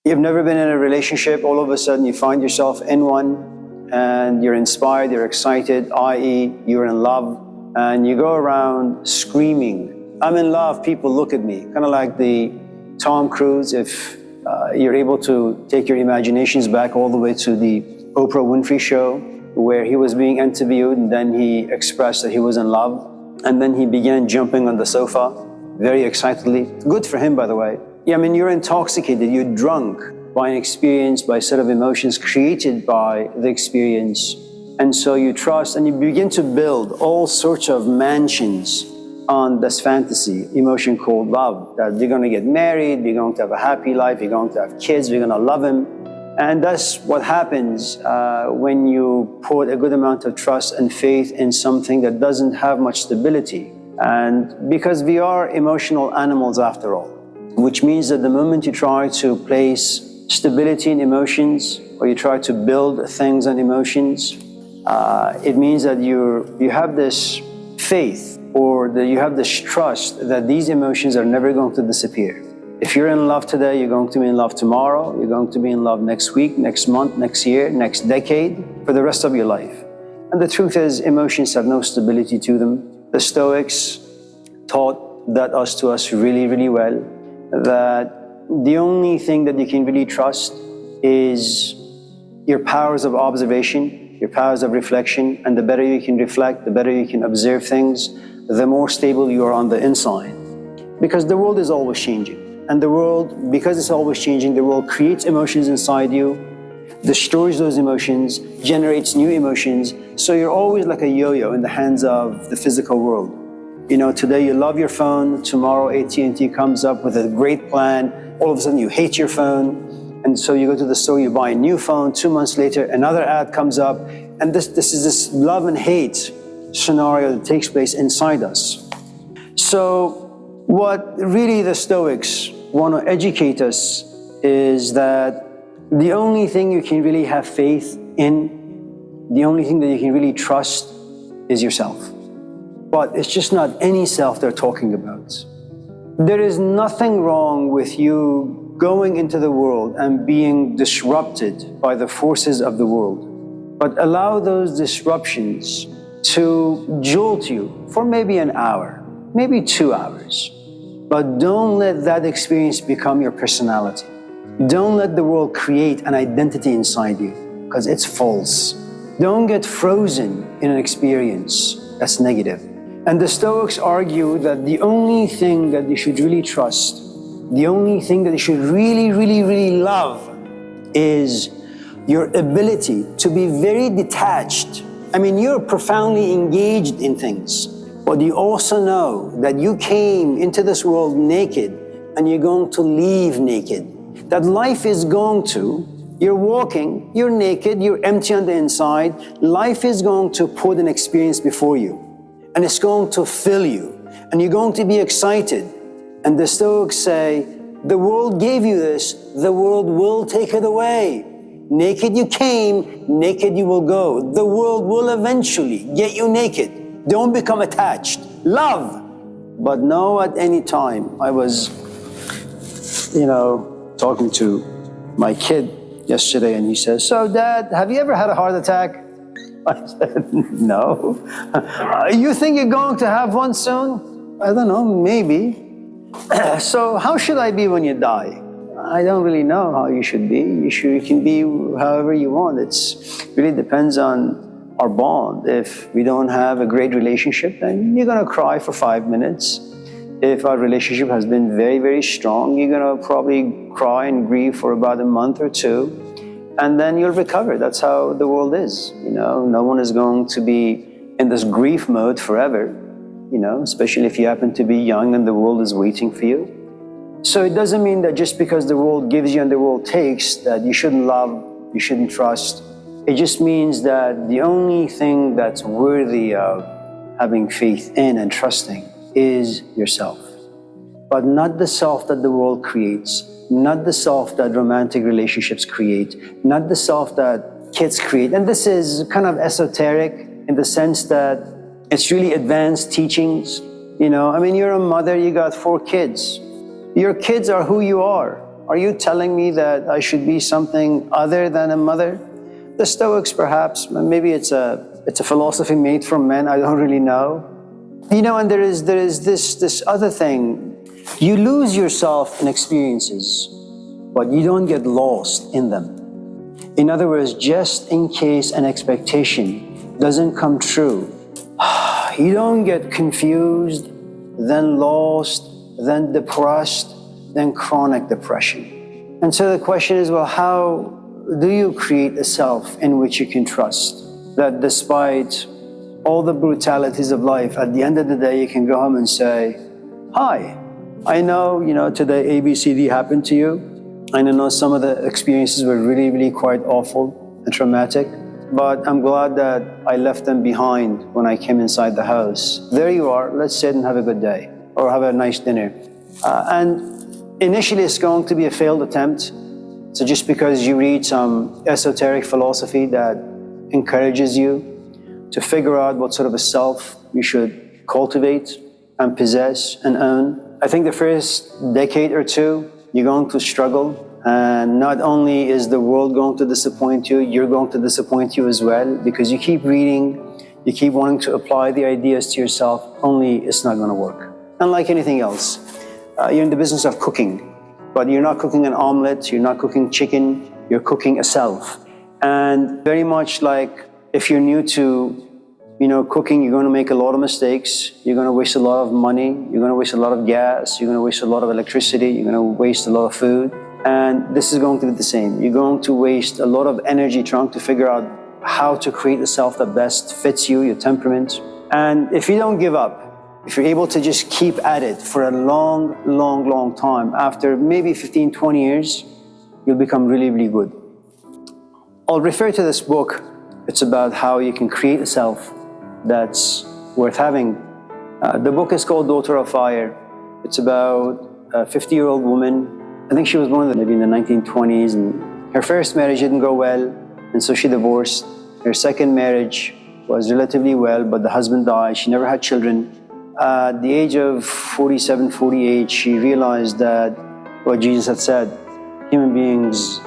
You've never been in a relationship, all of a sudden you find yourself in one and you're inspired, you're excited, i.e. you're in love, and you go around screaming, I'm in love, people look at me. Kind of like the Tom Cruise, if you're able to take your imaginations back all the way to the Oprah Winfrey show, where he was being interviewed and then he expressed that he was in love, and then he began jumping on the sofa very excitedly. Good for him, by the way. Yeah, I mean, you're intoxicated, you're drunk by an experience, by a set of emotions created by the experience. And so you trust and you begin to build all sorts of mansions on this fantasy emotion called love, that we're going to get married, we're going to have a happy life, we're going to have kids, we're going to love him. And that's what happens when you put a good amount of trust and faith in something that doesn't have much stability. And because we are emotional animals after all, which means that the moment you try to place stability in emotions, or you try to build things on emotions, it means that you have this faith, or that you have this trust that these emotions are never going to disappear. If you're in love today, you're going to be in love tomorrow, you're going to be in love next week, next month, next year, next decade, for the rest of your life. And the truth is, emotions have no stability to them. The Stoics taught that to us really, really well, that the only thing that you can really trust is your powers of observation, your powers of reflection, and the better you can reflect, the better you can observe things, the more stable you are on the inside. Because the world is always changing. And the world, because it's always changing, the world creates emotions inside you, destroys those emotions, generates new emotions. So you're always like a yo-yo in the hands of the physical world. You know, today you love your phone, tomorrow AT&T comes up with a great plan, all of a sudden you hate your phone, and so you go to the store, you buy a new phone, 2 months later another ad comes up, and this is this love and hate scenario that takes place inside us. So what really the Stoics want to educate us is that the only thing you can really have faith in, the only thing that you can really trust is yourself. But it's just not any self they're talking about. There is nothing wrong with you going into the world and being disrupted by the forces of the world. But allow those disruptions to jolt you for maybe an hour, maybe 2 hours. But don't let that experience become your personality. Don't let the world create an identity inside you, because it's false. Don't get frozen in an experience that's negative. And the Stoics argue that the only thing that you should really trust, the only thing that you should really, really, really love is your ability to be very detached. I mean, you're profoundly engaged in things, but you also know that you came into this world naked and you're going to leave naked. That life is going to, you're walking, you're naked, you're empty on the inside. Life is going to put an experience before you, and it's going to fill you, and you're going to be excited. And the Stoics say, the world gave you this, the world will take it away. Naked you came, naked you will go. The world will eventually get you naked. Don't become attached. Love. But no, at any time, I was, talking to my kid yesterday, and he says, so Dad, have you ever had a heart attack? I said, no. You think you're going to have one soon? I don't know, maybe. So how should I be when you die? I don't really know how you should be. You can be however you want. It really depends on our bond. If we don't have a great relationship, then you're going to cry for 5 minutes. If our relationship has been very, very strong, you're going to probably cry and grieve for about a month or two, and then you'll recover. That's how the world is. No one is going to be in this grief mode forever, especially if you happen to be young and the world is waiting for you. So it doesn't mean that just because the world gives you and the world takes, that you shouldn't love, you shouldn't trust. It just means that the only thing that's worthy of having faith in and trusting is yourself. But not the self that the world creates, not the self that romantic relationships create, not the self that kids create. And this is kind of esoteric in the sense that it's really advanced teachings. You're a mother, you got 4 kids. Your kids are who you are. are you telling me that I should be something other than a mother? The Stoics, perhaps, maybe it's a philosophy made for men, I don't really know. You know, and there is this other thing. You lose yourself in experiences, but you don't get lost in them. In other words, just in case an expectation doesn't come true, you don't get confused, then lost, then depressed, then chronic depression. And so the question is, well, how do you create a self in which you can trust? That despite all the brutalities of life, at the end of the day, you can go home and say, hi, I know, today ABCD happened to you. I know some of the experiences were really, really quite awful and traumatic, but I'm glad that I left them behind when I came inside the house. There you are, let's sit and have a good day, or have a nice dinner. And initially it's going to be a failed attempt. So just because you read some esoteric philosophy that encourages you to figure out what sort of a self you should cultivate and possess and own, I think the first decade or two, you're going to struggle, and not only is the world going to disappoint you, you're going to disappoint you as well, because you keep reading, you keep wanting to apply the ideas to yourself, only it's not going to work. Unlike anything else, you're in the business of cooking, but you're not cooking an omelet, you're not cooking chicken, you're cooking a self. And very much like if you're new to cooking, you're going to make a lot of mistakes. You're going to waste a lot of money. You're going to waste a lot of gas. You're going to waste a lot of electricity. You're going to waste a lot of food. And this is going to be the same. You're going to waste a lot of energy trying to figure out how to create the self that best fits you, your temperament. And if you don't give up, if you're able to just keep at it for a long, long, long time, after maybe 15, 20 years, you'll become really, really good. I'll refer to this book. It's about how you can create a self that's worth having. The book is called Daughter of Fire. It's about a 50-year-old woman. I think she was born maybe in the 1920s, and her first marriage didn't go well, and so she divorced. Her second marriage was relatively well, but the husband died. She never had children. At the age of 47, 48, she realized that what Jesus had said, human beings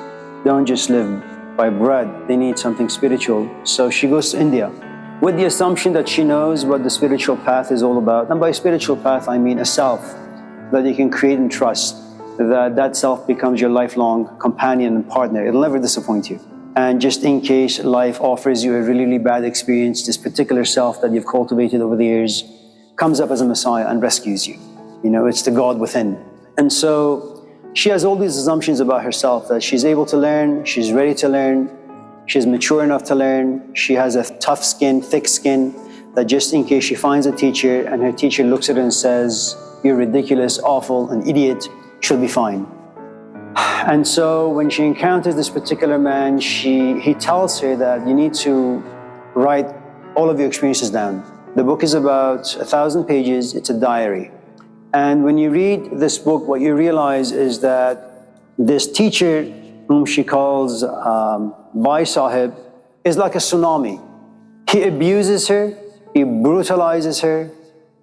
don't just live by bread, they need something spiritual. So she goes to India with the assumption that she knows what the spiritual path is all about. And by spiritual path, I mean a self that you can create and trust, that self becomes your lifelong companion and partner. It'll never disappoint you. And just in case life offers you a really, really bad experience, this particular self that you've cultivated over the years comes up as a Messiah and rescues you. It's the God within. And so she has all these assumptions about herself, that she's able to learn, she's ready to learn, she's mature enough to learn, she has a tough skin, thick skin, that just in case she finds a teacher and her teacher looks at her and says, you're ridiculous, awful, an idiot, she'll be fine. And so when she encounters this particular man, he tells her that you need to write all of your experiences down. The book is about 1,000 pages, it's a diary. And when you read this book, what you realize is that this teacher, whom she calls Bhai Sahib, is like a tsunami. He abuses her, he brutalizes her,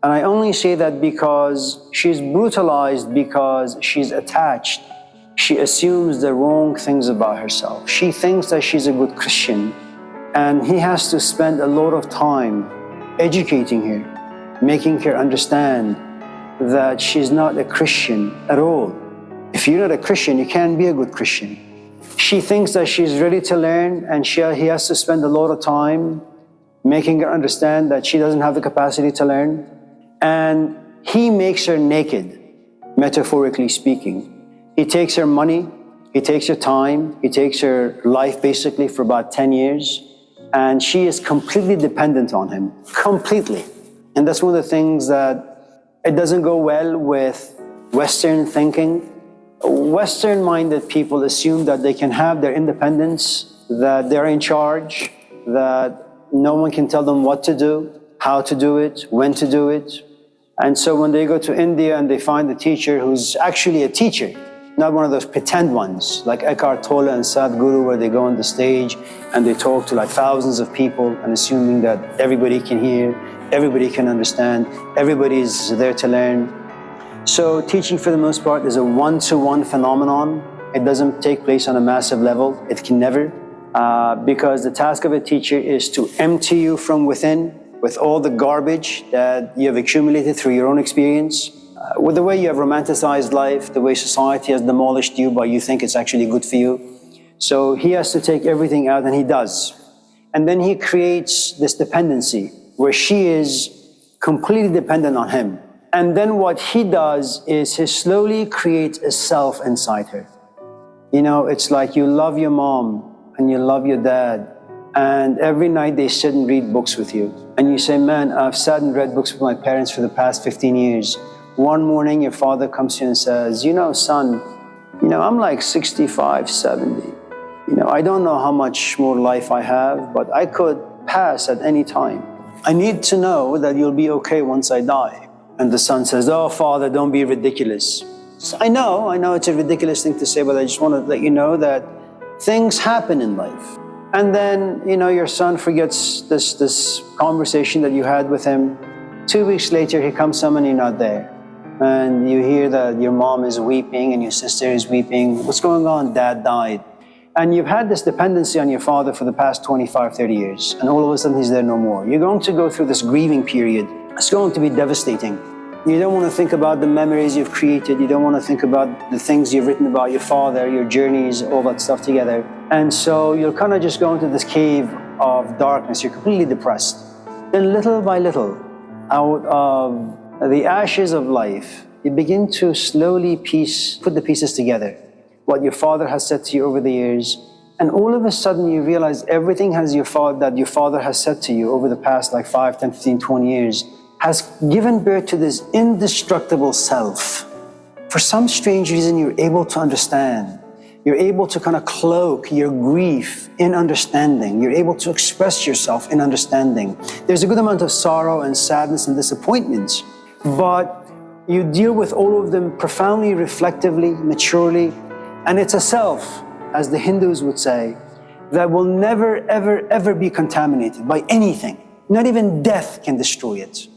and I only say that because she's brutalized because she's attached. She assumes the wrong things about herself. She thinks that she's a good Christian, and he has to spend a lot of time educating her, making her understand that she's not a Christian at all. If you're not a Christian, you can't be a good Christian. She thinks that she's ready to learn, and he has to spend a lot of time making her understand that she doesn't have the capacity to learn. And he makes her naked, metaphorically speaking. He takes her money, he takes her time, he takes her life basically for about 10 years, and she is completely dependent on him, completely. And that's one of the things that it doesn't go well with Western thinking. Western-minded people assume that they can have their independence, that they're in charge, that no one can tell them what to do, how to do it, when to do it. And so when they go to India and they find a teacher who's actually a teacher, not one of those pretend ones, like Eckhart Tolle and Sadhguru, where they go on the stage and they talk to like thousands of people and assuming that everybody can hear, everybody can understand, everybody's there to learn. So teaching for the most part is a one-to-one phenomenon. It doesn't take place on a massive level. It can never. Because the task of a teacher is to empty you from within with all the garbage that you have accumulated through your own experience, with the way you have romanticized life, the way society has demolished you, but you think it's actually good for you. So he has to take everything out, and he does. And then he creates this dependency where she is completely dependent on him. And then what he does is he slowly creates a self inside her. You know, it's like you love your mom and you love your dad, and every night they sit and read books with you. And you say, man, I've sat and read books with my parents for the past 15 years. One morning your father comes to you and says, you know, son, you know, I'm like 65, 70. You know, I don't know how much more life I have, but I could pass at any time. I need to know that you'll be okay once I die. And the son says, oh, father, don't be ridiculous. So I know it's a ridiculous thing to say, but I just want to let you know that things happen in life. And then, you know, your son forgets this conversation that you had with him. 2 weeks later, he comes home and you're not there. And you hear that your mom is weeping and your sister is weeping. What's going on? Dad died. And you've had this dependency on your father for the past 25, 30 years. And all of a sudden, he's there no more. You're going to go through this grieving period. It's going to be devastating. You don't want to think about the memories you've created. You don't want to think about the things you've written about your father, your journeys, all that stuff together. And so you'll kind of just go into this cave of darkness. You're completely depressed. Then little by little, out of the ashes of life, you begin to slowly put the pieces together. What your father has said to you over the years. And all of a sudden you realize everything that your father has said to you over the past like 5, 10, 15, 20 years has given birth to this indestructible self. For some strange reason, you're able to understand. You're able to kind of cloak your grief in understanding. You're able to express yourself in understanding. There's a good amount of sorrow and sadness and disappointments, but you deal with all of them profoundly, reflectively, maturely, and it's a self, as the Hindus would say, that will never, ever, ever be contaminated by anything. Not even death can destroy it.